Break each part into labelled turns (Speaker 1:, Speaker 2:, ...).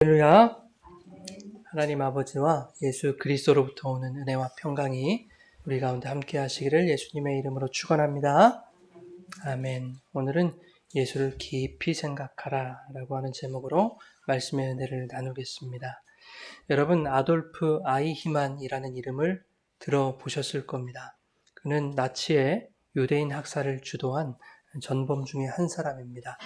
Speaker 1: 할렐루야. 하나님 아버지와 예수 그리스도로부터 오는 은혜와 평강이 우리 가운데 함께 하시기를 예수님의 이름으로 축원합니다. 아멘. 오늘은 예수를 깊이 생각하라 라고 하는 제목으로 말씀의 은혜를 나누겠습니다. 여러분, 아돌프 아이히만이라는 이름을 들어보셨을 겁니다. 그는 나치의 유대인 학살을 주도한 전범 중에 한 사람입니다.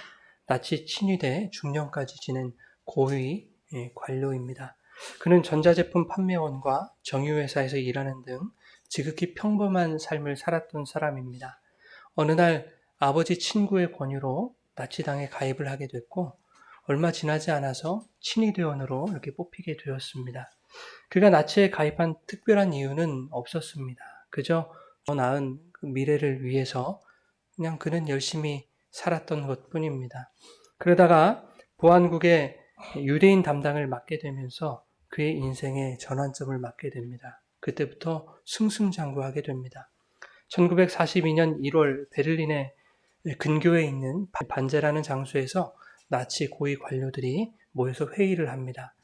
Speaker 1: 나치 친위대 중령까지 지낸 고위 관료입니다. 그는 전자제품 판매원과 정유회사에서 일하는 등 지극히 평범한 삶을 살았던 사람입니다. 어느 날 아버지 친구의 권유로 나치당에 가입을 하게 됐고 얼마 지나지 않아서 친위대원으로 이렇게 뽑히게 되었습니다. 그가 나치에 가입한 특별한 이유는 없었습니다. 그저 더 나은 그 미래를 위해서 그냥 그는 열심히 살았던 것뿐입니다. 그러다가 보안국의 유대인 담당을 맡게 되면서 그의 인생의 전환점을 맞게 됩니다. 그때부터 승승장구하게 됩니다. 1942년 1월 베를린의 근교에 있는 반제라는 장소에서 나치 고위 관료들이 모여서 회의를 합니다.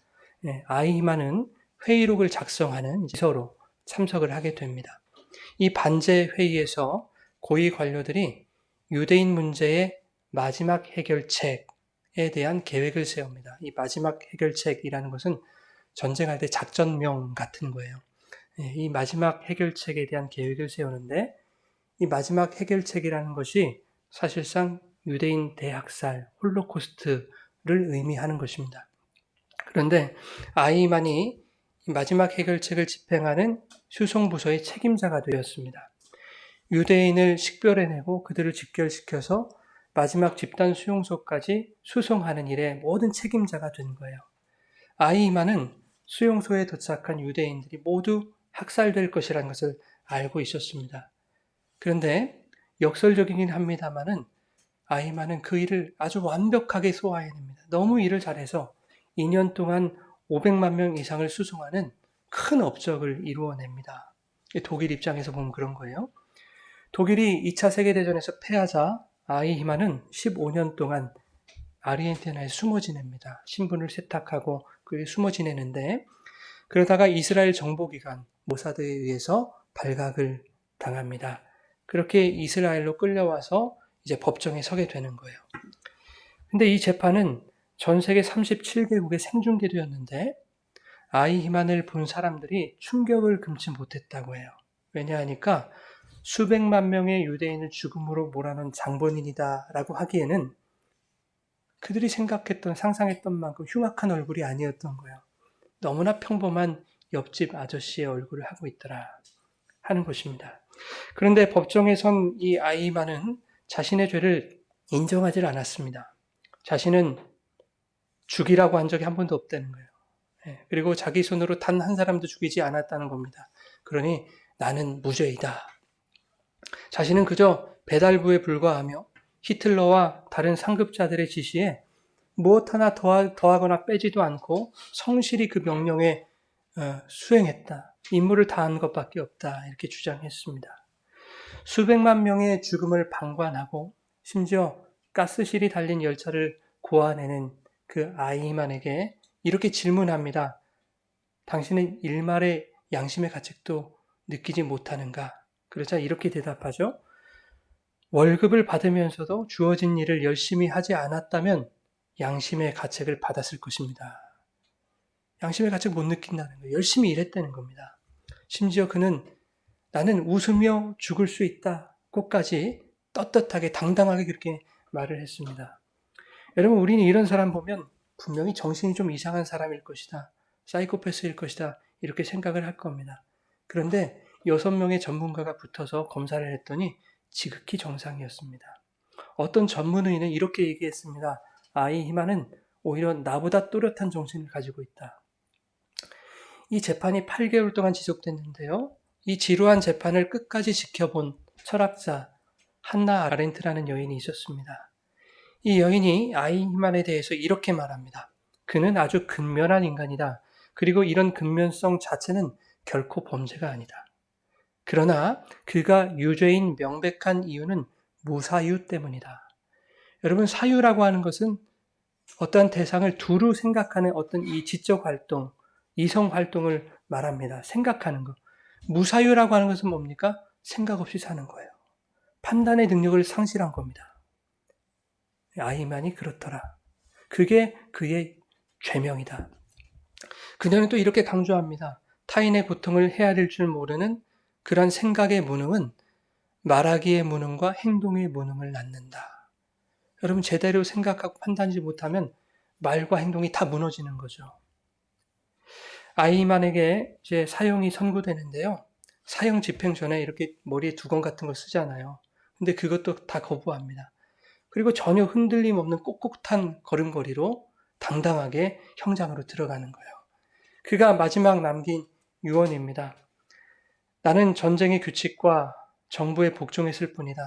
Speaker 1: 아이히만은 회의록을 작성하는 비서로 참석을 하게 됩니다. 이 반제 회의에서 고위 관료들이 유대인 문제의 마지막 해결책에 대한 계획을 세웁니다. 이 마지막 해결책이라는 것은 전쟁할 때 작전명 같은 거예요. 이 마지막 해결책에 대한 계획을 세우는데 이 마지막 해결책이라는 것이 사실상 유대인 대학살, 홀로코스트를 의미하는 것입니다. 그런데 아이만이 마지막 해결책을 집행하는 수송부서의 책임자가 되었습니다. 유대인을 식별해내고 그들을 집결시켜서 마지막 집단 수용소까지 수송하는 일에 모든 책임자가 된 거예요. 아이만은 수용소에 도착한 유대인들이 모두 학살될 것이라는 것을 알고 있었습니다. 그런데 역설적이긴 합니다만은 아이만은 그 일을 아주 완벽하게 소화해냅니다. 너무 일을 잘해서 2년 동안 500만 명 이상을 수송하는 큰 업적을 이루어냅니다. 독일 입장에서 보면 그런 거예요. 독일이 2차 세계대전에서 패하자 아이히만은 15년 동안 아르헨티나에 숨어 지냅니다. 신분을 세탁하고 그게 숨어 지내는데 그러다가 이스라엘 정보기관 모사드에 의해서 발각을 당합니다. 그렇게 이스라엘로 끌려와서 이제 법정에 서게 되는 거예요. 근데 이 재판은 전 세계 37개국에 생중계되었는데 아이히만을 본 사람들이 충격을 금치 못했다고 해요. 왜냐하니까 수백만 명의 유대인을 죽음으로 몰아넣은 장본인이다라고 하기에는 그들이 생각했던 상상했던 만큼 흉악한 얼굴이 아니었던 거예요. 너무나 평범한 옆집 아저씨의 얼굴을 하고 있더라 하는 것입니다. 그런데 법정에 선 이 아이만은 자신의 죄를 인정하지 않았습니다. 자신은 죽이라고 한 적이 한 번도 없다는 거예요. 그리고 자기 손으로 단 한 사람도 죽이지 않았다는 겁니다. 그러니 나는 무죄이다. 자신은 그저 배달부에 불과하며 히틀러와 다른 상급자들의 지시에 무엇 하나 더하거나 빼지도 않고 성실히 그 명령에 수행했다. 임무를 다한 것밖에 없다. 이렇게 주장했습니다. 수백만 명의 죽음을 방관하고 심지어 가스실이 달린 열차를 고아내는 그 아이만에게 이렇게 질문합니다. 당신은 일말의 양심의 가책도 느끼지 못하는가? 그러자 이렇게 대답하죠. 월급을 받으면서도 주어진 일을 열심히 하지 않았다면 양심의 가책을 받았을 것입니다. 양심의 가책 못 느낀다는 거예요. 열심히 일했다는 겁니다. 심지어 그는 나는 웃으며 죽을 수 있다고까지 떳떳하게 당당하게 그렇게 말을 했습니다. 여러분, 우리는 이런 사람 보면 분명히 정신이 좀 이상한 사람일 것이다. 사이코패스일 것이다. 이렇게 생각을 할 겁니다. 그런데 6명의 전문가가 붙어서 검사를 했더니 지극히 정상이었습니다. 어떤 전문의는 이렇게 얘기했습니다. 아이히만은 오히려 나보다 또렷한 정신을 가지고 있다. 이 재판이 8개월 동안 지속됐는데요. 이 지루한 재판을 끝까지 지켜본 철학자 한나 아렌트라는 여인이 있었습니다. 이 여인이 아이히만에 대해서 이렇게 말합니다. 그는 아주 근면한 인간이다. 그리고 이런 근면성 자체는 결코 범죄가 아니다. 그러나 그가 유죄인 명백한 이유는 무사유 때문이다. 여러분, 사유라고 하는 것은 어떠한 대상을 두루 생각하는 어떤 이 지적 활동, 이성 활동을 말합니다. 생각하는 것. 무사유라고 하는 것은 뭡니까? 생각 없이 사는 거예요. 판단의 능력을 상실한 겁니다. 아이만이 그렇더라. 그게 그의 죄명이다. 그녀는 또 이렇게 강조합니다. 타인의 고통을 헤아릴 줄 모르는 그런 생각의 무능은 말하기의 무능과 행동의 무능을 낳는다. 여러분, 제대로 생각하고 판단하지 못하면 말과 행동이 다 무너지는 거죠. 아이만에게 이제 사형이 선고되는데요. 사형 집행 전에 이렇게 머리에 두건 같은 거 쓰잖아요. 근데 그것도 다 거부합니다. 그리고 전혀 흔들림 없는 꼿꼿한 걸음걸이로 당당하게 형장으로 들어가는 거예요. 그가 마지막 남긴 유언입니다. 나는 전쟁의 규칙과 정부에 복종했을 뿐이다.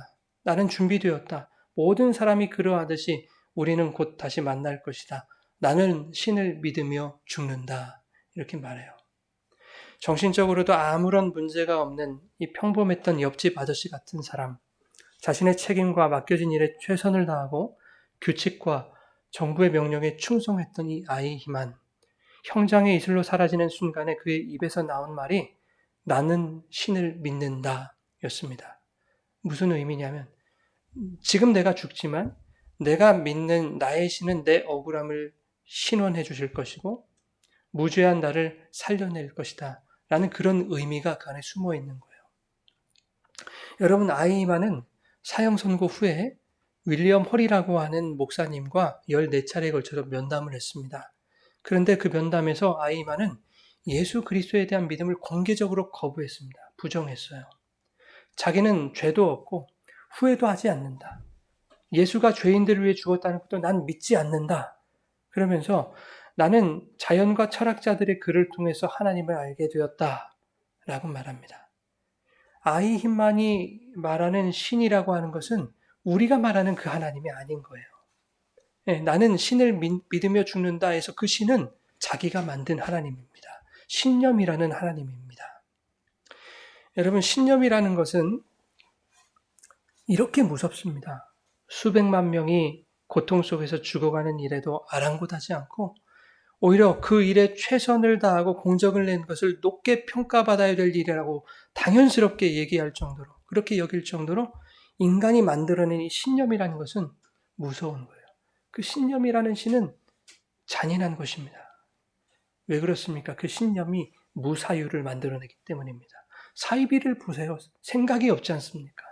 Speaker 1: 나는 준비되었다. 모든 사람이 그러하듯이 우리는 곧 다시 만날 것이다. 나는 신을 믿으며 죽는다. 이렇게 말해요. 정신적으로도 아무런 문제가 없는 이 평범했던 옆집 아저씨 같은 사람, 자신의 책임과 맡겨진 일에 최선을 다하고 규칙과 정부의 명령에 충성했던 이 아이 희만, 형장의 이슬로 사라지는 순간에 그의 입에서 나온 말이 나는 신을 믿는다 였습니다. 무슨 의미냐면 지금 내가 죽지만 내가 믿는 나의 신은 내 억울함을 신원해 주실 것이고 무죄한 나를 살려낼 것이다 라는 그런 의미가 그 안에 숨어 있는 거예요. 여러분, 아이만은 사형 선고 후에 윌리엄 홀이라고 하는 목사님과 14차례에 걸쳐서 면담을 했습니다. 그런데 그 면담에서 아이만은 예수 그리스도에 대한 믿음을 공개적으로 거부했습니다. 부정했어요. 자기는 죄도 없고 후회도 하지 않는다. 예수가 죄인들을 위해 죽었다는 것도 난 믿지 않는다. 그러면서 나는 자연과 철학자들의 글을 통해서 하나님을 알게 되었다. 라고 말합니다. 아이 힘만이 말하는 신이라고 하는 것은 우리가 말하는 그 하나님이 아닌 거예요. 나는 신을 믿으며 죽는다 해서 그 신은 자기가 만든 하나님입니다. 신념이라는 하나님입니다. 여러분, 신념이라는 것은 이렇게 무섭습니다. 수백만 명이 고통 속에서 죽어가는 일에도 아랑곳하지 않고 오히려 그 일에 최선을 다하고 공적을 낸 것을 높게 평가받아야 될 일이라고 당연스럽게 얘기할 정도로, 그렇게 여길 정도로 인간이 만들어낸 이 신념이라는 것은 무서운 거예요. 그 신념이라는 신은 잔인한 것입니다. 왜 그렇습니까? 그 신념이 무사유를 만들어내기 때문입니다. 사이비를 보세요. 생각이 없지 않습니까?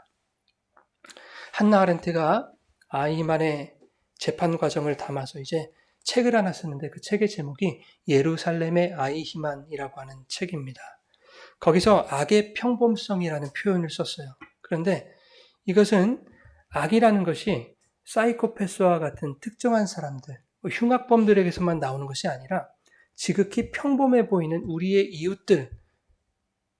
Speaker 1: 한나 아렌트가 아이만의 재판 과정을 담아서 이제 책을 하나 쓰는데 그 책의 제목이 예루살렘의 아이히만이라고 하는 책입니다. 거기서 악의 평범성이라는 표현을 썼어요. 그런데 이것은 악이라는 것이 사이코패스와 같은 특정한 사람들, 흉악범들에게서만 나오는 것이 아니라 지극히 평범해 보이는 우리의 이웃들,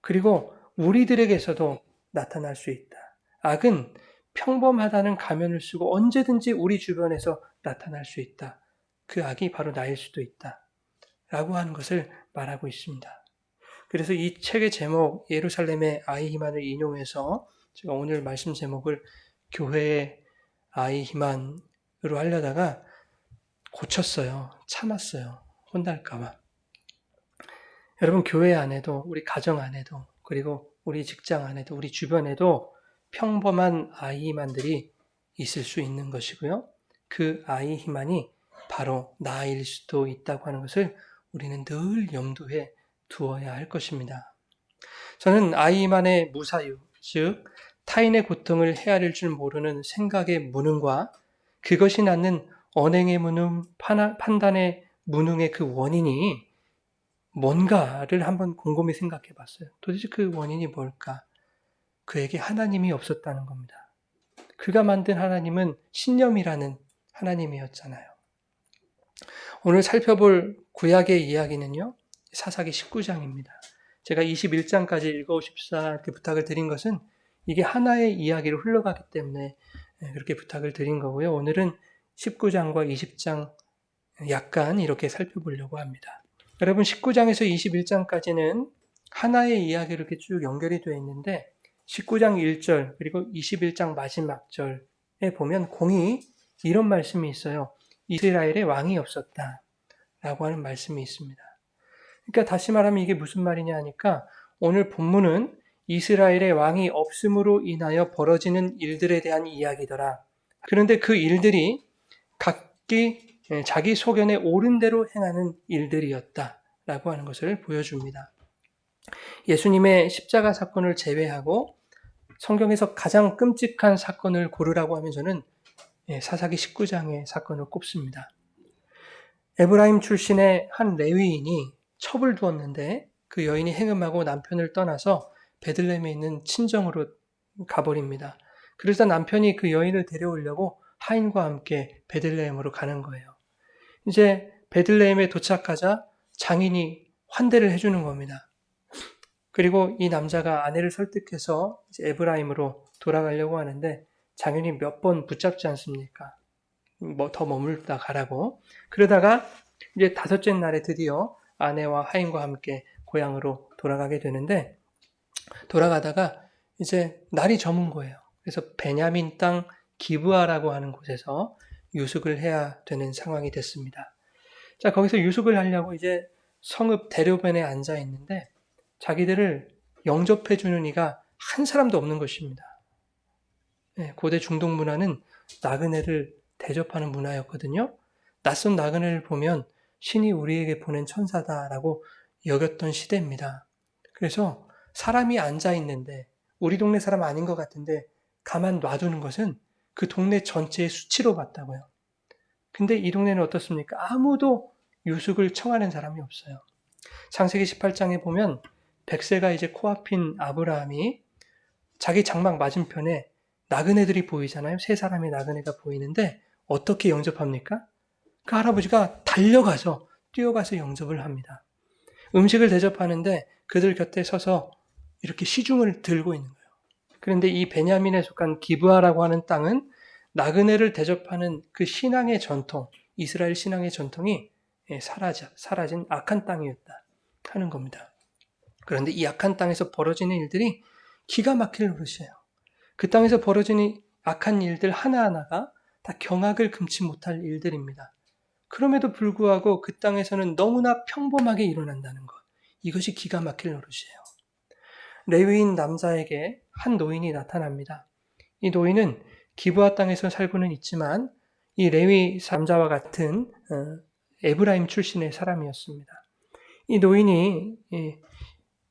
Speaker 1: 그리고 우리들에게서도 나타날 수 있다. 악은 평범하다는 가면을 쓰고 언제든지 우리 주변에서 나타날 수 있다. 그 악이 바로 나일 수도 있다. 라고 하는 것을 말하고 있습니다. 그래서 이 책의 제목, 예루살렘의 아이히만을 인용해서 제가 오늘 말씀 제목을 교회의 아이히만으로 하려다가 고쳤어요. 참았어요. 혼날까봐. 여러분, 교회 안에도, 우리 가정 안에도, 그리고 우리 직장 안에도, 우리 주변에도 평범한 아이히만들이 있을 수 있는 것이고요. 그 아이히만이 바로 나일 수도 있다고 하는 것을 우리는 늘 염두에 두어야 할 것입니다. 저는 아이히만의 무사유, 즉 타인의 고통을 헤아릴 줄 모르는 생각의 무능과 그것이 낳는 언행의 무능, 판단의 무능의 그 원인이 뭔가를 한번 곰곰이 생각해 봤어요. 도대체 그 원인이 뭘까? 그에게 하나님이 없었다는 겁니다. 그가 만든 하나님은 신념이라는 하나님이었잖아요. 오늘 살펴볼 구약의 이야기는요, 사사기 19장입니다. 제가 21장까지 읽어오십사 이렇게 부탁을 드린 것은 이게 하나의 이야기로 흘러가기 때문에 그렇게 부탁을 드린 거고요. 오늘은 19장과 20장 약간 이렇게 살펴보려고 합니다. 여러분, 19장에서 21장까지는 하나의 이야기로 이렇게 쭉 연결이 되어 있는데 19장 1절 그리고 21장 마지막 절에 보면 공이 이런 말씀이 있어요. 이스라엘에 왕이 없었다 라고 하는 말씀이 있습니다. 그러니까 다시 말하면 이게 무슨 말이냐 하니까 오늘 본문은 이스라엘의 왕이 없음으로 인하여 벌어지는 일들에 대한 이야기더라. 그런데 그 일들이 각기 자기 소견에 옳은 대로 행하는 일들이었다라고 하는 것을 보여줍니다. 예수님의 십자가 사건을 제외하고 성경에서 가장 끔찍한 사건을 고르라고 하면 저는 사사기 19장의 사건을 꼽습니다. 에브라임 출신의 한 레위인이 첩을 두었는데 그 여인이 행음하고 남편을 떠나서 베들레헴에 있는 친정으로 가버립니다. 그래서 남편이 그 여인을 데려오려고 하인과 함께 베들레헴으로 가는 거예요. 이제 베들레헴에 도착하자 장인이 환대를 해주는 겁니다. 그리고 이 남자가 아내를 설득해서 이제 에브라임으로 돌아가려고 하는데 장인이 몇 번 붙잡지 않습니까? 더 머물다 가라고. 그러다가 이제 다섯째 날에 드디어 아내와 하인과 함께 고향으로 돌아가게 되는데 돌아가다가 이제 날이 저문 거예요. 그래서 베냐민 땅 기브아라고 하는 곳에서 유숙을 해야 되는 상황이 됐습니다. 자, 거기서 유숙을 하려고 이제 성읍 대로변에 앉아 있는데 자기들을 영접해 주는 이가 한 사람도 없는 것입니다. 고대 중동 문화는 나그네를 대접하는 문화였거든요. 낯선 나그네를 보면 신이 우리에게 보낸 천사다라고 여겼던 시대입니다. 그래서 사람이 앉아 있는데 우리 동네 사람 아닌 것 같은데 가만 놔두는 것은 그 동네 전체의 수치로 봤다고요. 근데 이 동네는 어떻습니까? 아무도 유숙을 청하는 사람이 없어요. 창세기 18장에 보면 백세가 이제 코앞인 아브라함이 자기 장막 맞은편에 나그네들이 보이잖아요. 세 사람의 나그네가 보이는데 어떻게 영접합니까? 그 할아버지가 달려가서 뛰어가서 영접을 합니다. 음식을 대접하는데 그들 곁에 서서 이렇게 시중을 들고 있는 거예요. 그런데 이 베냐민에 속한 기브아라고 하는 땅은 나그네를 대접하는 그 신앙의 전통, 이스라엘 신앙의 전통이 사라진 악한 땅이었다 하는 겁니다. 그런데 이 악한 땅에서 벌어지는 일들이 기가 막힐 노릇이에요. 그 땅에서 벌어지는 악한 일들 하나하나가 다 경악을 금치 못할 일들입니다. 그럼에도 불구하고 그 땅에서는 너무나 평범하게 일어난다는 것. 이것이 기가 막힐 노릇이에요. 레위인 남자에게 한 노인이 나타납니다. 이 노인은 기브아 땅에서 살고는 있지만 이 레위 남자와 같은 에브라임 출신의 사람이었습니다. 이 노인이 이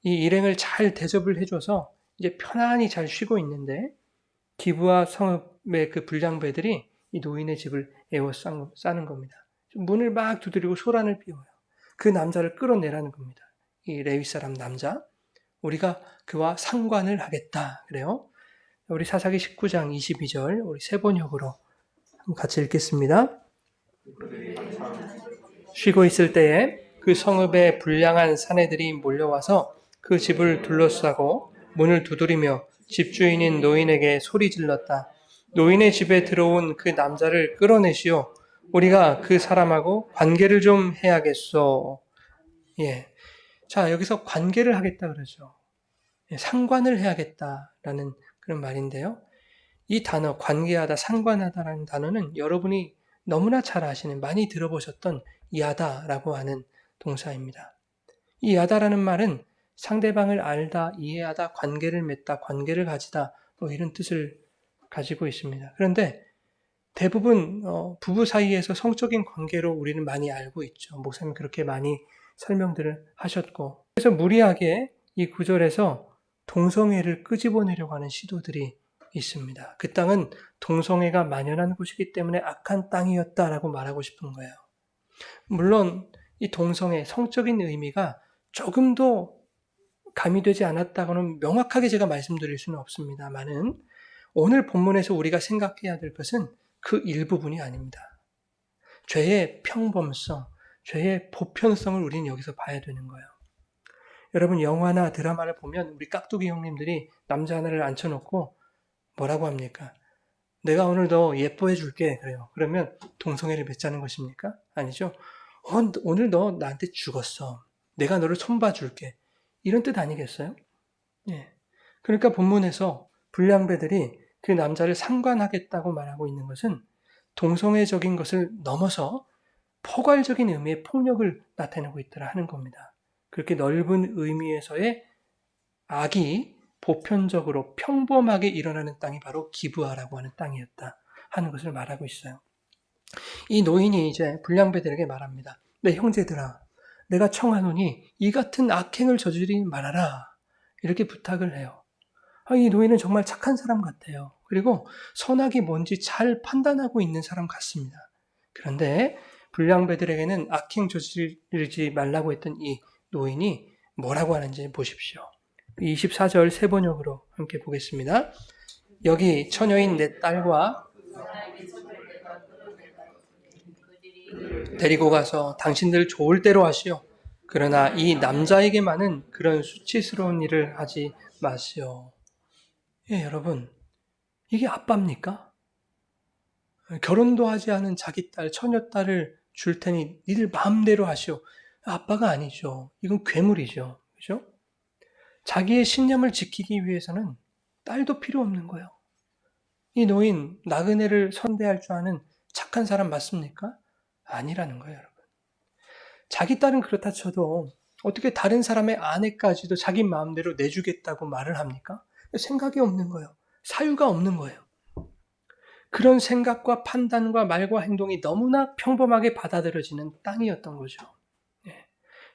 Speaker 1: 일행을 잘 대접을 해줘서 이제 편안히 잘 쉬고 있는데 기브아 성읍의 그 불량배들이 이 노인의 집을 에워싸는 겁니다. 문을 막 두드리고 소란을 피워요. 그 남자를 끌어내라는 겁니다. 이 레위 사람 남자. 우리가 그와 상관을 하겠다. 그래요. 우리 사사기 19장 22절 우리 세 번역으로 같이 읽겠습니다. 쉬고 있을 때에 그 성읍에 불량한 사내들이 몰려와서 그 집을 둘러싸고 문을 두드리며 집주인인 노인에게 소리 질렀다. 노인의 집에 들어온 그 남자를 끌어내시오. 우리가 그 사람하고 관계를 좀 해야겠소. 예. 자, 여기서 관계를 하겠다 그러죠. 상관을 해야겠다라는 그런 말인데요. 이 단어, 관계하다, 상관하다라는 단어는 여러분이 너무나 잘 아시는, 많이 들어보셨던 야다라고 하는 동사입니다. 이 야다라는 말은 상대방을 알다, 이해하다, 관계를 맺다, 관계를 가지다, 뭐 이런 뜻을 가지고 있습니다. 그런데 대부분 부부 사이에서 성적인 관계로 우리는 많이 알고 있죠. 목사님 그렇게 많이 설명들을 하셨고, 그래서 무리하게 이 구절에서 동성애를 끄집어내려고 하는 시도들이 있습니다. 그 땅은 동성애가 만연한 곳이기 때문에 악한 땅이었다라고 말하고 싶은 거예요. 물론 이 동성애, 성적인 의미가 조금도 가미되지 않았다고는 명확하게 제가 말씀드릴 수는 없습니다만은 오늘 본문에서 우리가 생각해야 될 것은 그 일부분이 아닙니다. 죄의 평범성, 죄의 보편성을 우리는 여기서 봐야 되는 거예요. 여러분 영화나 드라마를 보면 우리 깍두기 형님들이 남자 하나를 앉혀놓고 뭐라고 합니까? 내가 오늘 너 예뻐해 줄게. 그래요. 그러면 동성애를 맺자는 것입니까? 아니죠. 오늘 너 나한테 죽었어. 내가 너를 손봐 줄게. 이런 뜻 아니겠어요? 예. 그러니까 본문에서 불량배들이 그 남자를 상관하겠다고 말하고 있는 것은 동성애적인 것을 넘어서 포괄적인 의미의 폭력을 나타내고 있더라 하는 겁니다. 그렇게 넓은 의미에서의 악이 보편적으로 평범하게 일어나는 땅이 바로 기브아라고 하는 땅이었다 하는 것을 말하고 있어요. 이 노인이 이제 불량배들에게 말합니다. 내 형제들아, 내가 청하노니 이 같은 악행을 저지르지 말아라. 이렇게 부탁을 해요. 이 노인은 정말 착한 사람 같아요. 그리고 선악이 뭔지 잘 판단하고 있는 사람 같습니다. 그런데 불량배들에게는 악행 저지르지 말라고 했던 이 노인이 뭐라고 하는지 보십시오. 24절 세 번역으로 함께 보겠습니다. 여기 처녀인 내 딸과 데리고 가서 당신들 좋을 대로 하시오. 그러나 이 남자에게만은 그런 수치스러운 일을 하지 마시오. 예, 여러분, 이게 아빠입니까? 결혼도 하지 않은 자기 딸, 처녀딸을 줄 테니 니들 마음대로 하시오. 아빠가 아니죠. 이건 괴물이죠. 그죠? 자기의 신념을 지키기 위해서는 딸도 필요 없는 거예요. 이 노인, 나그네를 선대할 줄 아는 착한 사람 맞습니까? 아니라는 거예요, 여러분. 자기 딸은 그렇다 쳐도 어떻게 다른 사람의 아내까지도 자기 마음대로 내주겠다고 말을 합니까? 생각이 없는 거예요. 사유가 없는 거예요. 그런 생각과 판단과 말과 행동이 너무나 평범하게 받아들여지는 땅이었던 거죠.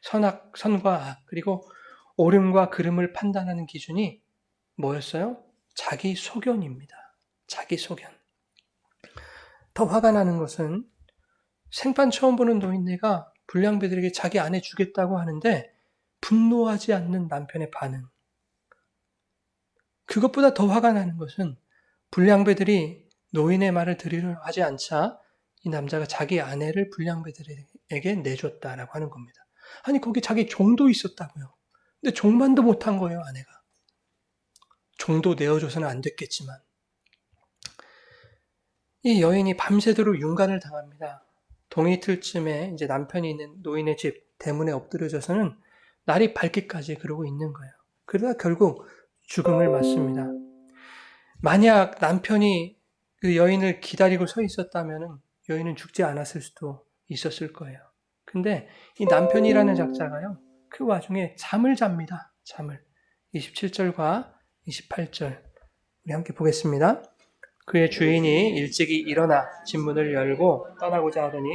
Speaker 1: 선과 악, 그리고 옳음과 그름을 판단하는 기준이 뭐였어요? 자기 소견입니다. 자기 소견. 더 화가 나는 것은 생판 처음 보는 노인네가 불량배들에게 자기 아내 주겠다고 하는데 분노하지 않는 남편의 반응. 그것보다 더 화가 나는 것은 불량배들이 노인의 말을 들으려 하지 않자 이 남자가 자기 아내를 불량배들에게 내줬다라고 하는 겁니다. 아니 거기 자기 종도 있었다고요. 근데 종만도 못한 거예요, 아내가. 종도 내어줘서는 안 됐겠지만. 이 여인이 밤새도록 윤간을 당합니다. 동이틀쯤에 이제 남편이 있는 노인의 집 대문에 엎드려져서는 날이 밝기까지 그러고 있는 거예요. 그러다 결국 죽음을 맞습니다. 만약 남편이 그 여인을 기다리고 서 있었다면 여인은 죽지 않았을 수도 있었을 거예요. 근데 이 남편이라는 작자가요, 그 와중에 잠을 잡니다. 잠을. 27절과 28절 우리 함께 보겠습니다. 그의 주인이 일찍이 일어나 집문을 열고 떠나고자 하더니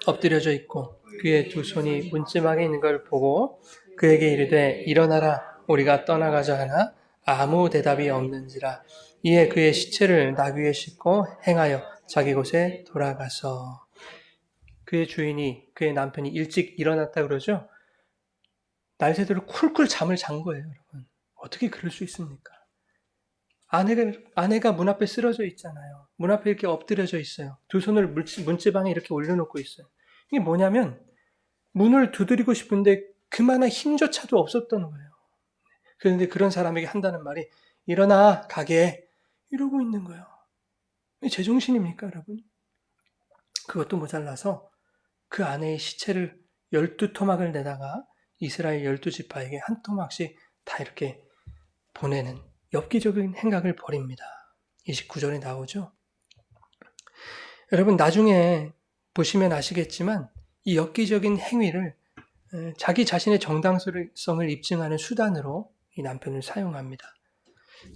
Speaker 1: 엎드려져 있고 그의 두 손이 문지방에 있는 걸 보고 그에게 이르되 일어나라 우리가 떠나가자 하나 아무 대답이 없는지라. 이에 그의 시체를 나귀에 싣고 행하여 자기 곳에 돌아가서. 그의 주인이, 그의 남편이 일찍 일어났다 그러죠. 날새도록 쿨쿨 잠을 잔 거예요, 여러분. 어떻게 그럴 수 있습니까? 아내가 문 앞에 쓰러져 있잖아요. 문 앞에 이렇게 엎드려져 있어요. 두 손을 문지방에 이렇게 올려놓고 있어요. 이게 뭐냐면 문을 두드리고 싶은데 그만한 힘조차도 없었던 거예요. 그런데 그런 사람에게 한다는 말이 일어나 가게 이러고 있는 거예요. 제정신입니까, 여러분? 그것도 모자라서 그 아내의 시체를 12토막을 내다가 이스라엘 12지파에게 한 토막씩 다 이렇게 보내는 엽기적인 행각을 벌입니다. 29절에 나오죠. 여러분 나중에 보시면 아시겠지만 이 엽기적인 행위를 자기 자신의 정당성을 입증하는 수단으로 이 남편을 사용합니다.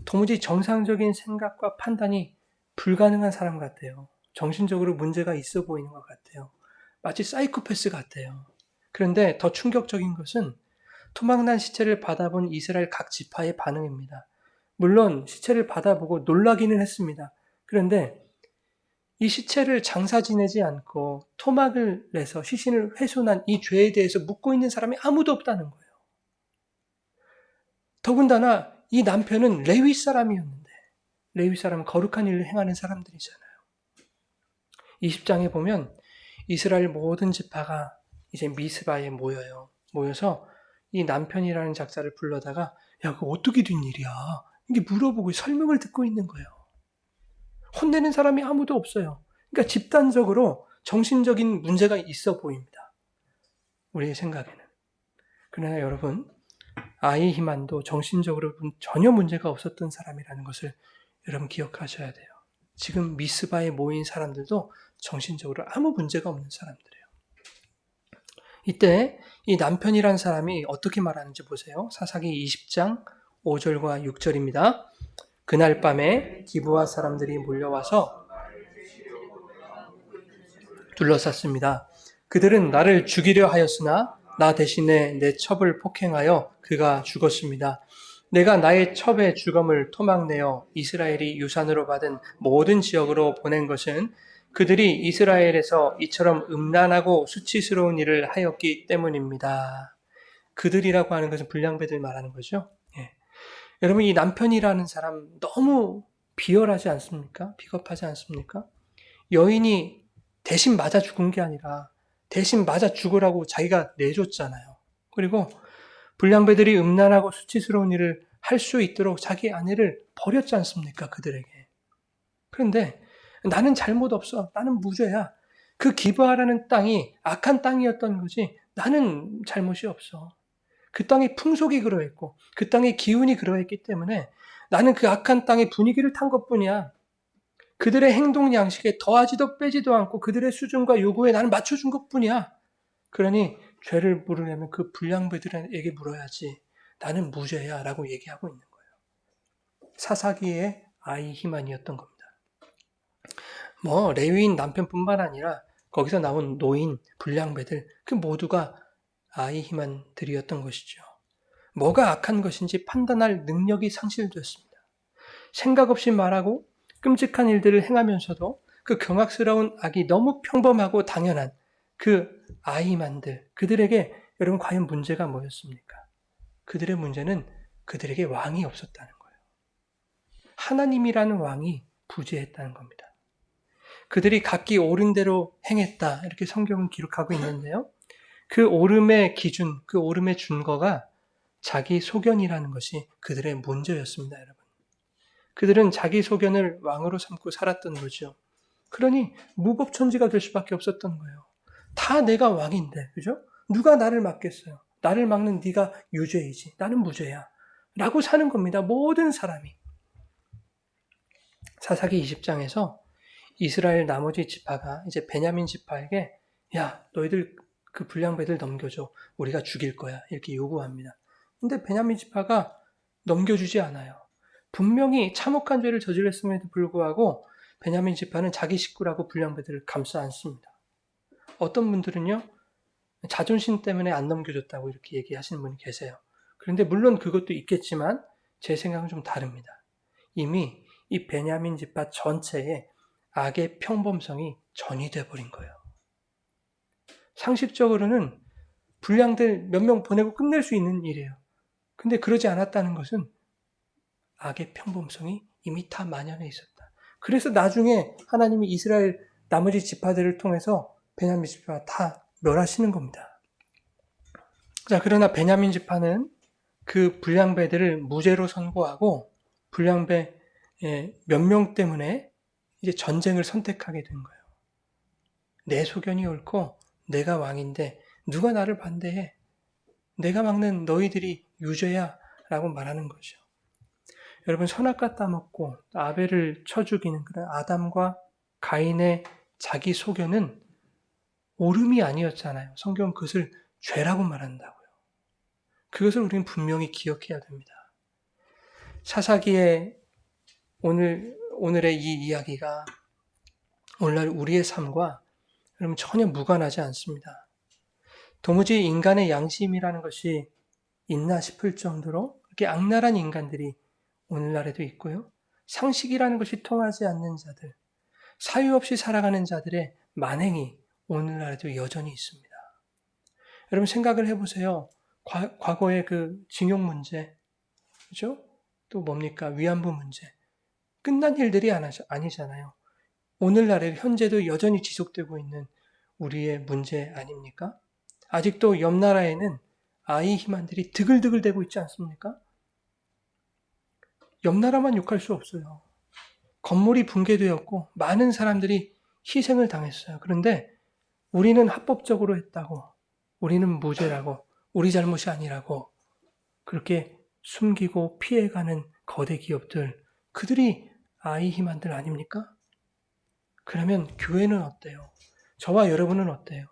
Speaker 1: 도무지 정상적인 생각과 판단이 불가능한 사람 같아요. 정신적으로 문제가 있어 보이는 것 같아요. 마치 사이코패스 같아요. 그런데 더 충격적인 것은 토막난 시체를 받아본 이스라엘 각 지파의 반응입니다. 물론 시체를 받아보고 놀라기는 했습니다. 그런데 이 시체를 장사 지내지 않고 토막을 내서 시신을 훼손한 이 죄에 대해서 묻고 있는 사람이 아무도 없다는 거예요. 더군다나 이 남편은 레위 사람이었는데 레위 사람은 거룩한 일을 행하는 사람들이잖아요. 20장에 보면 이스라엘 모든 지파가 이제 미스바에 모여요. 모여서 이 남편이라는 작자를 불러다가 야, 그거 어떻게 된 일이야? 이게 물어보고 설명을 듣고 있는 거예요. 혼내는 사람이 아무도 없어요. 그러니까 집단적으로 정신적인 문제가 있어 보입니다. 우리의 생각에는. 그러나 여러분, 아이히만도 정신적으로 전혀 문제가 없었던 사람이라는 것을 여러분 기억하셔야 돼요. 지금 미스바에 모인 사람들도 정신적으로 아무 문제가 없는 사람들이에요. 이때 이 남편이란 사람이 어떻게 말하는지 보세요. 사사기 20장 5절과 6절입니다. 그날 밤에 기브아 사람들이 몰려와서 둘러쌌습니다. 그들은 나를 죽이려 하였으나 나 대신에 내 첩을 폭행하여 그가 죽었습니다. 내가 나의 첩의 주검을 토막내어 이스라엘이 유산으로 받은 모든 지역으로 보낸 것은 그들이 이스라엘에서 이처럼 음란하고 수치스러운 일을 하였기 때문입니다. 그들이라고 하는 것은 불량배들 말하는 거죠. 예. 여러분, 이 남편이라는 사람 너무 비열하지 않습니까? 비겁하지 않습니까? 여인이 대신 맞아 죽은 게 아니라 대신 맞아 죽으라고 자기가 내줬잖아요. 그리고 불량배들이 음란하고 수치스러운 일을 할 수 있도록 자기 아내를 버렸지 않습니까? 그들에게. 그런데 나는 잘못 없어. 나는 무죄야. 그 기브아라는 땅이 악한 땅이었던 거지 나는 잘못이 없어. 그 땅의 풍속이 그러했고 그 땅의 기운이 그러했기 때문에 나는 그 악한 땅의 분위기를 탄 것뿐이야. 그들의 행동 양식에 더하지도 빼지도 않고 그들의 수준과 요구에 나는 맞춰준 것뿐이야. 그러니 죄를 물으려면 그 불량배들에게 물어야지. 나는 무죄야 라고 얘기하고 있는 거예요. 사사기의 아이히만이었던 겁니다. 레위인 남편뿐만 아니라 거기서 나온 노인, 불량배들 그 모두가 아이히만들이었던 것이죠. 뭐가 악한 것인지 판단할 능력이 상실되었습니다. 생각 없이 말하고 끔찍한 일들을 행하면서도 그 경악스러운 악이 너무 평범하고 당연한 그 아이만들, 그들에게 여러분 과연 문제가 뭐였습니까? 그들의 문제는 그들에게 왕이 없었다는 거예요. 하나님이라는 왕이 부재했다는 겁니다. 그들이 각기 옳은 대로 행했다 이렇게 성경은 기록하고 있는데요. 그 옳음의 기준, 그 옳음의 준거가 자기 소견이라는 것이 그들의 문제였습니다, 여러분. 그들은 자기 소견을 왕으로 삼고 살았던 거죠. 그러니 무법천지가 될 수밖에 없었던 거예요. 다 내가 왕인데, 그죠? 누가 나를 막겠어요? 나를 막는 네가 유죄이지. 나는 무죄야. 라고 사는 겁니다. 모든 사람이. 사사기 20장에서 이스라엘 나머지 지파가 이제 베냐민 지파에게 야, 너희들 그 불량배들 넘겨줘. 우리가 죽일 거야. 이렇게 요구합니다. 근데 베냐민 지파가 넘겨주지 않아요. 분명히 참혹한 죄를 저질렀음에도 불구하고 베냐민 지파는 자기 식구라고 불량배들을 감싸 안습니다. 어떤 분들은요, 자존심 때문에 안 넘겨줬다고 이렇게 얘기하시는 분이 계세요. 그런데 물론 그것도 있겠지만 제 생각은 좀 다릅니다. 이미 이 베냐민 지파 전체에 악의 평범성이 전이돼 버린 거예요. 상식적으로는 불량들 몇 명 보내고 끝낼 수 있는 일이에요. 근데 그러지 않았다는 것은 악의 평범성이 이미 다 만연해 있었다. 그래서 나중에 하나님이 이스라엘 나머지 지파들을 통해서 베냐민 지파 다 멸하시는 겁니다. 자, 그러나 베냐민 지파는 그 불량배들을 무죄로 선고하고 불량배 몇 명 때문에 이제 전쟁을 선택하게 된 거예요. 내 소견이 옳고 내가 왕인데 누가 나를 반대해? 내가 막는 너희들이 유죄야 라고 말하는 거죠. 여러분, 선악과 따먹고 아벨을 쳐 죽이는 그런 아담과 가인의 자기 소견은 옳음이 아니었잖아요. 성경은 그것을 죄라고 말한다고요. 그것을 우리는 분명히 기억해야 됩니다. 사사기의 오늘의 이 이야기가 오늘날 우리의 삶과 여러분 전혀 무관하지 않습니다. 도무지 인간의 양심이라는 것이 있나 싶을 정도로 그렇게 악랄한 인간들이 오늘날에도 있고요. 상식이라는 것이 통하지 않는 자들, 사유 없이 살아가는 자들의 만행이 오늘날에도 여전히 있습니다. 여러분 생각을 해보세요. 과거의 그 징용 문제, 그죠? 또 뭡니까? 위안부 문제. 끝난 일들이 아니잖아요. 오늘날에 현재도 여전히 지속되고 있는 우리의 문제 아닙니까? 아직도 옆 나라에는 아이 희망들이 드글드글대고 있지 않습니까? 옆 나라만 욕할 수 없어요. 건물이 붕괴되었고 많은 사람들이 희생을 당했어요. 그런데 우리는 합법적으로 했다고, 우리는 무죄라고, 우리 잘못이 아니라고 그렇게 숨기고 피해가는 거대 기업들, 그들이 아이 희망들 아닙니까? 그러면 교회는 어때요? 저와 여러분은 어때요?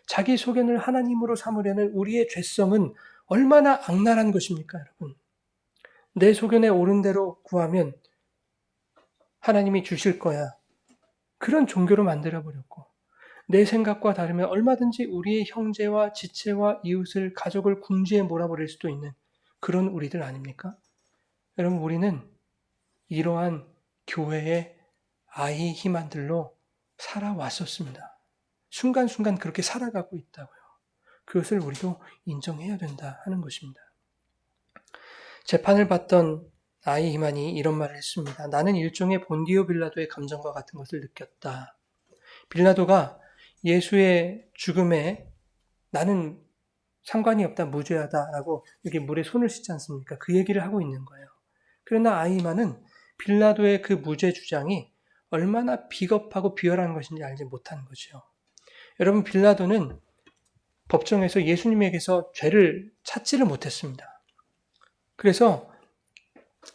Speaker 1: 자기 소견을 하나님으로 삼으려는 우리의 죄성은 얼마나 악랄한 것입니까, 여러분? 내 소견에 옳은 대로 구하면 하나님이 주실 거야. 그런 종교로 만들어버렸고, 내 생각과 다르면 얼마든지 우리의 형제와 지체와 이웃을, 가족을 궁지에 몰아버릴 수도 있는 그런 우리들 아닙니까? 여러분, 우리는 이러한 교회의 아이 힘안들로 살아왔었습니다. 순간순간 그렇게 살아가고 있다고요. 그것을 우리도 인정해야 된다 하는 것입니다. 재판을 받던 아이 히만이 이런 말을 했습니다. 나는 일종의 본디오 빌라도의 감정과 같은 것을 느꼈다. 빌라도가 예수의 죽음에 나는 상관이 없다, 무죄하다라고 이렇게 물에 손을 씻지 않습니까? 그 얘기를 하고 있는 거예요. 그러나 아이 히만은 빌라도의 그 무죄 주장이 얼마나 비겁하고 비열한 것인지 알지 못하는 거죠. 여러분, 빌라도는 법정에서 예수님에게서 죄를 찾지를 못했습니다. 그래서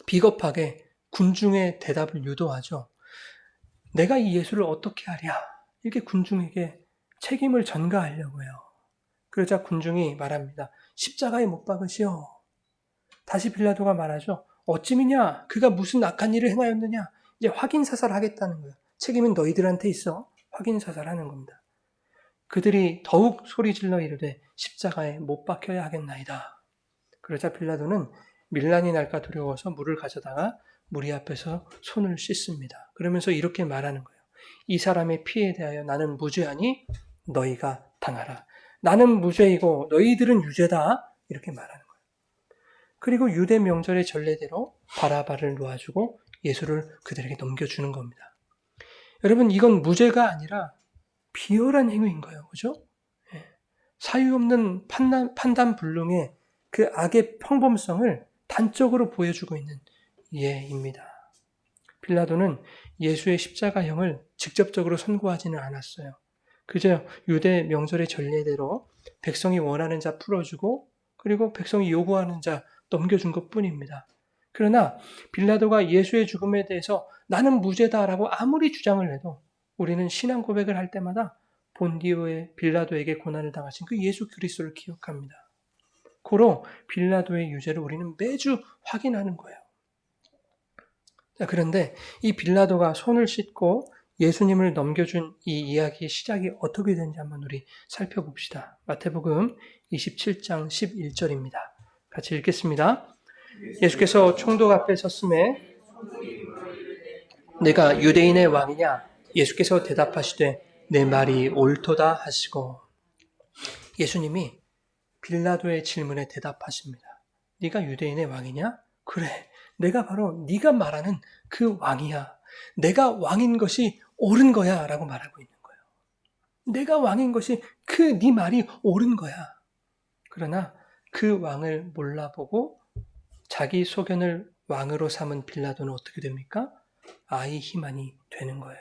Speaker 1: 비겁하게 군중의 대답을 유도하죠. 내가 이 예수를 어떻게 하랴? 이렇게 군중에게 책임을 전가하려고 해요. 그러자 군중이 말합니다. 십자가에 못 박으시오. 다시 빌라도가 말하죠. 어찌미냐? 그가 무슨 악한 일을 행하였느냐? 이제 확인사살하겠다는 거예요. 책임은 너희들한테 있어. 확인사살하는 겁니다. 그들이 더욱 소리질러 이르되 십자가에 못 박혀야 하겠나이다. 그러자 빌라도는 밀란이 날까 두려워서 물을 가져다가 무리 앞에서 손을 씻습니다. 그러면서 이렇게 말하는 거예요. 이 사람의 피에 대하여 나는 무죄하니 너희가 당하라. 나는 무죄이고 너희들은 유죄다. 이렇게 말하는 거예요. 그리고 유대 명절의 전례대로 바라바를 놓아주고 예수를 그들에게 넘겨주는 겁니다. 여러분, 이건 무죄가 아니라 비열한 행위인 거예요. 그죠? 사유 없는 판단 불능의 그 악의 평범성을 단적으로 보여주고 있는 예입니다. 빌라도는 예수의 십자가형을 직접적으로 선고하지는 않았어요. 그저 유대 명절의 전례대로 백성이 원하는 자 풀어주고 그리고 백성이 요구하는 자 넘겨준 것뿐입니다. 그러나 빌라도가 예수의 죽음에 대해서 나는 무죄다라고 아무리 주장을 해도 우리는 신앙 고백을 할 때마다 본디오의 빌라도에게 고난을 당하신 그 예수 그리스도를 기억합니다. 고로 빌라도의 유죄를 우리는 매주 확인하는 거예요. 자, 그런데 이 빌라도가 손을 씻고 예수님을 넘겨준 이 이야기의 시작이 어떻게 되는지 한번 우리 살펴봅시다. 마태복음 27장 11절입니다. 같이 읽겠습니다. 예수께서 총독 앞에 섰음에 내가 유대인의 왕이냐? 예수께서 대답하시되 내 말이 옳도다 하시고 예수님이 빌라도의 질문에 대답하십니다. 네가 유대인의 왕이냐? 그래, 내가 바로 네가 말하는 그 왕이야. 내가 왕인 것이 옳은 거야 라고 말하고 있는 거예요. 내가 왕인 것이 그 네 말이 옳은 거야. 그러나 그 왕을 몰라보고 자기 소견을 왕으로 삼은 빌라도는 어떻게 됩니까? 아이 히만이 되는 거예요.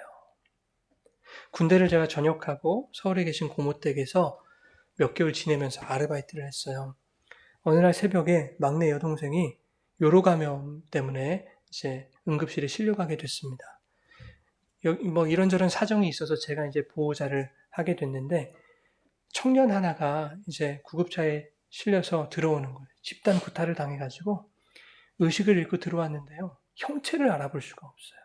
Speaker 1: 군대를 제가 전역하고 서울에 계신 고모댁에서 몇 개월 지내면서 아르바이트를 했어요. 어느 날 새벽에 막내 여동생이 요로 감염 때문에 이제 응급실에 실려가게 됐습니다. 뭐 이런저런 사정이 있어서 제가 이제 보호자를 하게 됐는데 청년 하나가 이제 구급차에 실려서 들어오는 거예요. 집단 구타를 당해가지고 의식을 잃고 들어왔는데요. 형체를 알아볼 수가 없어요.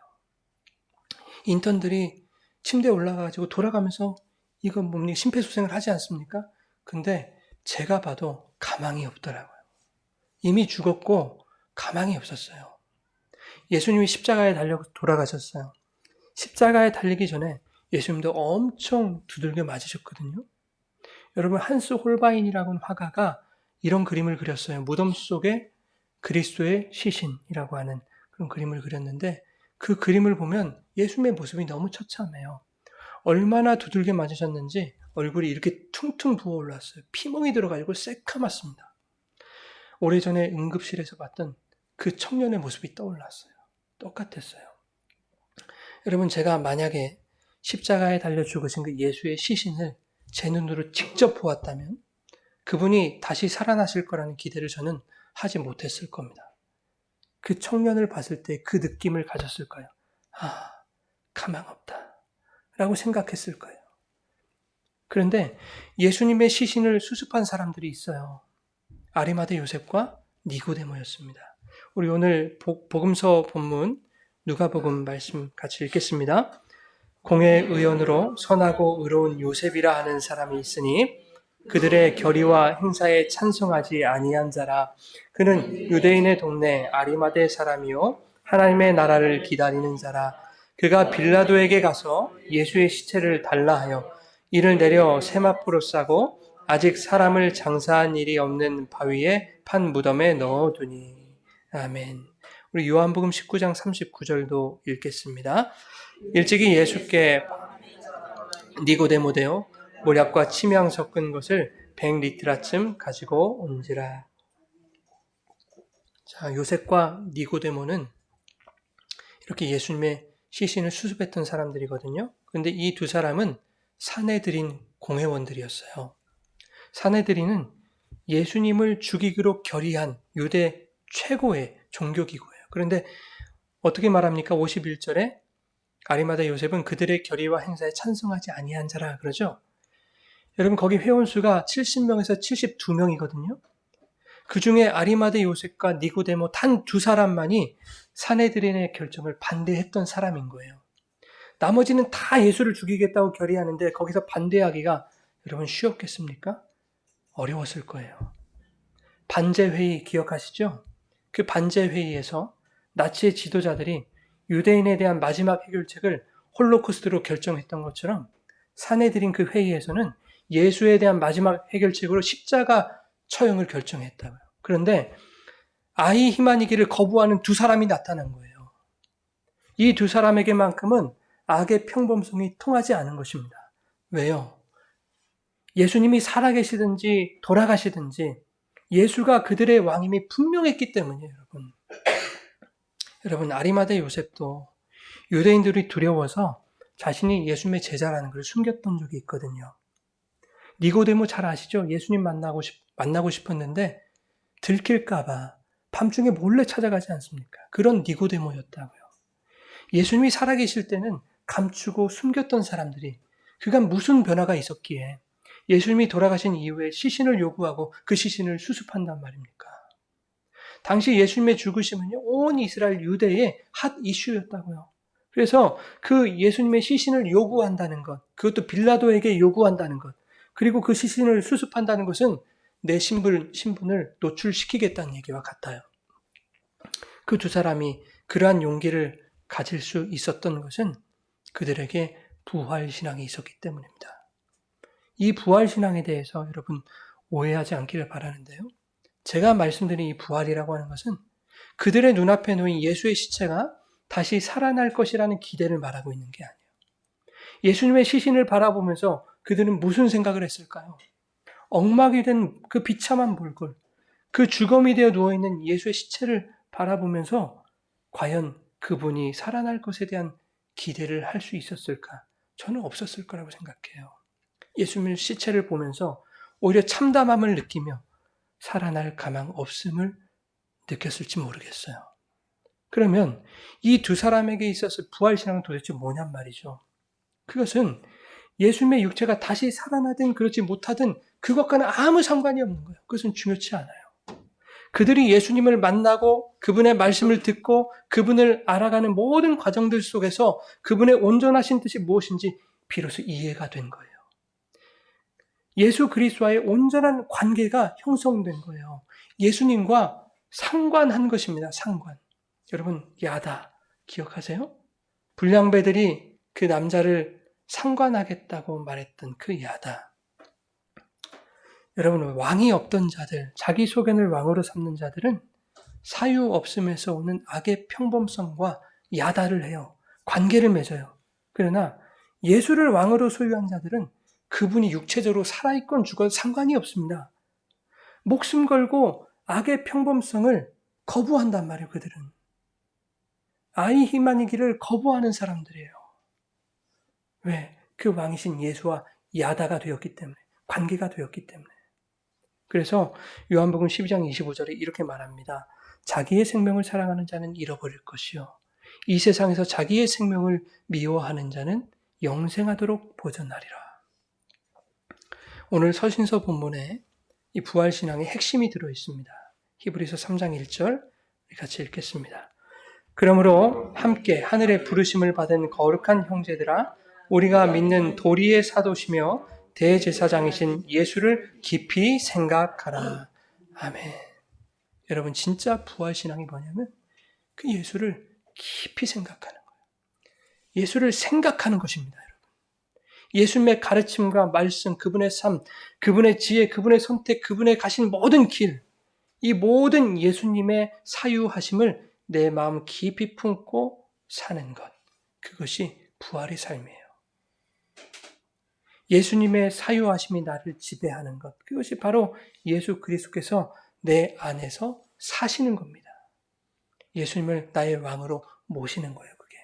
Speaker 1: 인턴들이 침대에 올라가가지고 돌아가면서 이건 뭡니까? 심폐소생을 하지 않습니까? 근데 제가 봐도 가망이 없더라고요. 이미 죽었고 가망이 없었어요. 예수님이 십자가에 달려 돌아가셨어요. 십자가에 달리기 전에 예수님도 엄청 두들겨 맞으셨거든요. 여러분, 한스 홀바인이라고 하는 화가가 이런 그림을 그렸어요. 무덤 속에 그리스도의 시신이라고 하는 그런 그림을 그렸는데 그 그림을 보면 예수님의 모습이 너무 처참해요. 얼마나 두들겨 맞으셨는지 얼굴이 이렇게 퉁퉁 부어 올랐어요. 피멍이 들어가지고 새카맣습니다. 오래전에 응급실에서 봤던 그 청년의 모습이 떠올랐어요. 똑같았어요. 여러분, 제가 만약에 십자가에 달려 죽으신 그 예수의 시신을 제 눈으로 직접 보았다면 그분이 다시 살아나실 거라는 기대를 저는 하지 못했을 겁니다. 그 청년을 봤을 때 그 느낌을 가졌을까요? 아, 가망 없다. 라고 생각했을 거예요. 그런데 예수님의 시신을 수습한 사람들이 있어요. 아리마대 요셉과 니고데모였습니다. 우리 오늘 복음서 본문 누가복음 말씀 같이 읽겠습니다. 공회 의원으로 선하고 의로운 요셉이라 하는 사람이 있으니 그들의 결의와 행사에 찬송하지 아니한 자라. 그는 유대인의 동네 아리마대 사람이요 하나님의 나라를 기다리는 자라. 그가 빌라도에게 가서 예수의 시체를 달라 하여 이를 내려 세마포로 싸고 아직 사람을 장사한 일이 없는 바위에 판 무덤에 넣어두니. 아멘. 우리 요한복음 19장 39절도 읽겠습니다. 일찍이 예수께 니고데모 되어 모략과 침향 섞은 것을 100리트라쯤 가지고 온지라. 자, 요셉과 니고데모는 이렇게 예수님의 시신을 수습했던 사람들이거든요. 그런데 이 두 사람은 사내들인 공회원들이었어요. 사내들인은 예수님을 죽이기로 결의한 유대 최고의 종교기구예요. 그런데 어떻게 말합니까? 51절에 아리마다 요셉은 그들의 결의와 행사에 찬성하지 아니한 자라 그러죠. 여러분 거기 회원수가 70명에서 72명이거든요. 그 중에 아리마대 요셉과 니고데모 단 두 사람만이 사내들인의 결정을 반대했던 사람인 거예요. 나머지는 다 예수를 죽이겠다고 결의하는데 거기서 반대하기가 여러분 쉬웠겠습니까? 어려웠을 거예요. 반제회의 기억하시죠? 그 반제회의에서 나치의 지도자들이 유대인에 대한 마지막 해결책을 홀로코스트로 결정했던 것처럼 사내들인 그 회의에서는 예수에 대한 마지막 해결책으로 십자가 처형을 결정했다고요. 그런데 아이 희만이기를 거부하는 두 사람이 나타난 거예요. 이 두 사람에게만큼은 악의 평범성이 통하지 않은 것입니다. 왜요? 예수님이 살아계시든지 돌아가시든지 예수가 그들의 왕임이 분명했기 때문이에요, 여러분. 여러분, 아리마대 요셉도 유대인들이 두려워서 자신이 예수님의 제자라는 걸 숨겼던 적이 있거든요. 니고데모 잘 아시죠? 예수님 만나고 싶었는데 들킬까봐 밤중에 몰래 찾아가지 않습니까? 그런 니고데모였다고요. 예수님이 살아계실 때는 감추고 숨겼던 사람들이 그간 무슨 변화가 있었기에 예수님이 돌아가신 이후에 시신을 요구하고 그 시신을 수습한단 말입니까? 당시 예수님의 죽으심은요, 온 이스라엘 유대의 핫 이슈였다고요. 그래서 그 예수님의 시신을 요구한다는 것, 그것도 빌라도에게 요구한다는 것, 그리고 그 시신을 수습한다는 것은 내 신분을 노출시키겠다는 얘기와 같아요. 그 두 사람이 그러한 용기를 가질 수 있었던 것은 그들에게 부활신앙이 있었기 때문입니다. 이 부활신앙에 대해서 여러분 오해하지 않기를 바라는데요. 제가 말씀드린 이 부활이라고 하는 것은 그들의 눈앞에 놓인 예수의 시체가 다시 살아날 것이라는 기대를 말하고 있는 게 아니에요. 예수님의 시신을 바라보면서 그들은 무슨 생각을 했을까요? 엉망이 된 그 비참한 몰골, 그 주검이 되어 누워있는 예수의 시체를 바라보면서 과연 그분이 살아날 것에 대한 기대를 할 수 있었을까? 저는 없었을 거라고 생각해요. 예수님의 시체를 보면서 오히려 참담함을 느끼며 살아날 가망 없음을 느꼈을지 모르겠어요. 그러면 이 두 사람에게 있어서 부활신앙은 도대체 뭐냔 말이죠. 그것은 예수님의 육체가 다시 살아나든 그렇지 못하든 그것과는 아무 상관이 없는 거예요. 그것은 중요치 않아요. 그들이 예수님을 만나고 그분의 말씀을 듣고 그분을 알아가는 모든 과정들 속에서 그분의 온전하신 뜻이 무엇인지 비로소 이해가 된 거예요. 예수 그리스도와의 온전한 관계가 형성된 거예요. 예수님과 상관한 것입니다. 상관. 여러분, 야다 기억하세요? 불량배들이 그 남자를 상관하겠다고 말했던 그 야다. 여러분, 왕이 없던 자들, 자기 소견을 왕으로 삼는 자들은 사유 없음에서 오는 악의 평범성과 야다를 해요. 관계를 맺어요. 그러나 예수를 왕으로 소유한 자들은 그분이 육체적으로 살아있건 죽어도 상관이 없습니다. 목숨 걸고 악의 평범성을 거부한단 말이에요, 그들은. 아이 희만이기를 거부하는 사람들이에요. 왜? 그 왕이신 예수와 야다가 되었기 때문에, 관계가 되었기 때문에. 그래서 요한복음 12장 25절에 이렇게 말합니다. 자기의 생명을 사랑하는 자는 잃어버릴 것이요. 이 세상에서 자기의 생명을 미워하는 자는 영생하도록 보존하리라. 오늘 서신서 본문에 이 부활신앙의 핵심이 들어있습니다. 히브리서 3장 1절 같이 읽겠습니다. 그러므로 함께 하늘의 부르심을 받은 거룩한 형제들아, 우리가 믿는 도리의 사도시며 대제사장이신 예수를 깊이 생각하라. 아멘. 여러분, 진짜 부활신앙이 뭐냐면 그 예수를 깊이 생각하는 거예요. 예수를 생각하는 것입니다, 여러분. 예수님의 가르침과 말씀, 그분의 삶, 그분의 지혜, 그분의 선택, 그분의 가신 모든 길, 이 모든 예수님의 사유하심을 내 마음 깊이 품고 사는 것, 그것이 부활의 삶이에요. 예수님의 사유하심이 나를 지배하는 것, 그것이 바로 예수 그리스도께서 내 안에서 사시는 겁니다. 예수님을 나의 왕으로 모시는 거예요, 그게.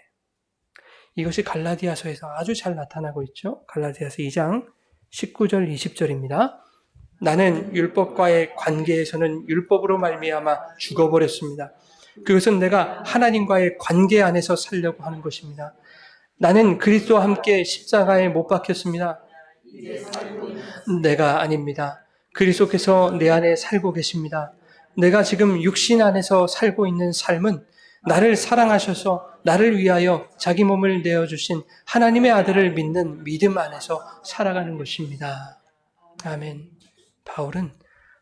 Speaker 1: 이것이 갈라디아서에서 아주 잘 나타나고 있죠. 갈라디아서 2장 19절 20절입니다. 나는 율법과의 관계에서는 율법으로 말미암아 죽어버렸습니다. 그것은 내가 하나님과의 관계 안에서 살려고 하는 것입니다. 나는 그리스도와 함께 십자가에 못 박혔습니다. 내가 아닙니다. 그리스도께서 내 안에 살고 계십니다. 내가 지금 육신 안에서 살고 있는 삶은 나를 사랑하셔서 나를 위하여 자기 몸을 내어주신 하나님의 아들을 믿는 믿음 안에서 살아가는 것입니다. 아멘. 바울은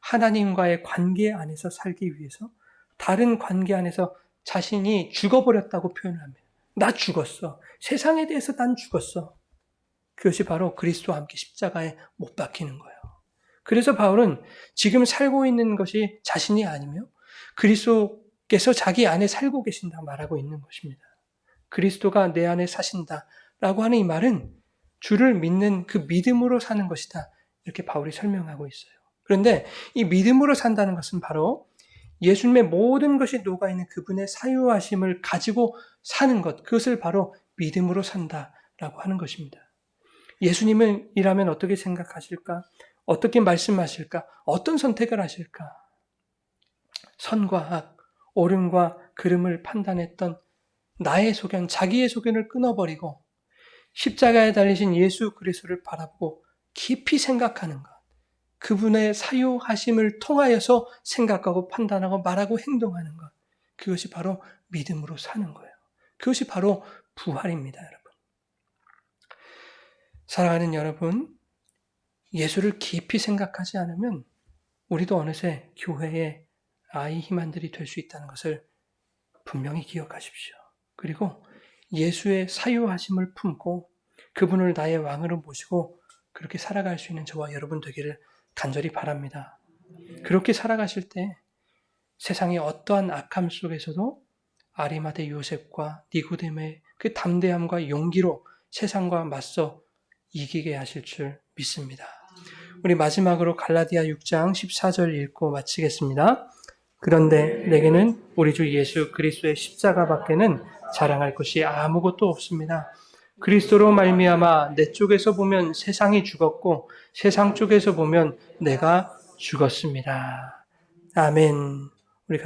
Speaker 1: 하나님과의 관계 안에서 살기 위해서 다른 관계 안에서 자신이 죽어버렸다고 표현을 합니다. 나 죽었어. 세상에 대해서 난 죽었어. 그것이 바로 그리스도와 함께 십자가에 못 박히는 거예요. 그래서 바울은 지금 살고 있는 것이 자신이 아니며 그리스도께서 자기 안에 살고 계신다 말하고 있는 것입니다. 그리스도가 내 안에 사신다라고 하는 이 말은 주를 믿는 그 믿음으로 사는 것이다. 이렇게 바울이 설명하고 있어요. 그런데 이 믿음으로 산다는 것은 바로 예수님의 모든 것이 녹아있는 그분의 사유하심을 가지고 사는 것, 그것을 바로 믿음으로 산다라고 하는 것입니다. 예수님이라면 어떻게 생각하실까? 어떻게 말씀하실까? 어떤 선택을 하실까? 선과 악, 옳음과 그름을 판단했던 나의 소견, 자기의 소견을 끊어버리고 십자가에 달리신 예수 그리스도를 바라보고 깊이 생각하는 것, 그분의 사유하심을 통하여서 생각하고 판단하고 말하고 행동하는 것, 그것이 바로 믿음으로 사는 거예요. 그것이 바로 부활입니다, 여러분. 사랑하는 여러분, 예수를 깊이 생각하지 않으면 우리도 어느새 교회의 아이 힘안들이 될 수 있다는 것을 분명히 기억하십시오. 그리고 예수의 사유하심을 품고 그분을 나의 왕으로 모시고 그렇게 살아갈 수 있는 저와 여러분 되기를 간절히 바랍니다. 그렇게 살아가실 때 세상의 어떠한 악함 속에서도 아리마대 요셉과 니고데모의 그 담대함과 용기로 세상과 맞서 이기게 하실 줄 믿습니다. 우리 마지막으로 갈라디아 6장 14절 읽고 마치겠습니다. 그런데 내게는 우리 주 예수 그리스도의 십자가 밖에는 자랑할 것이 아무것도 없습니다. 그리스도로 말미암아 내 쪽에서 보면 세상이 죽었고 세상 쪽에서 보면 내가 죽었습니다. 아멘.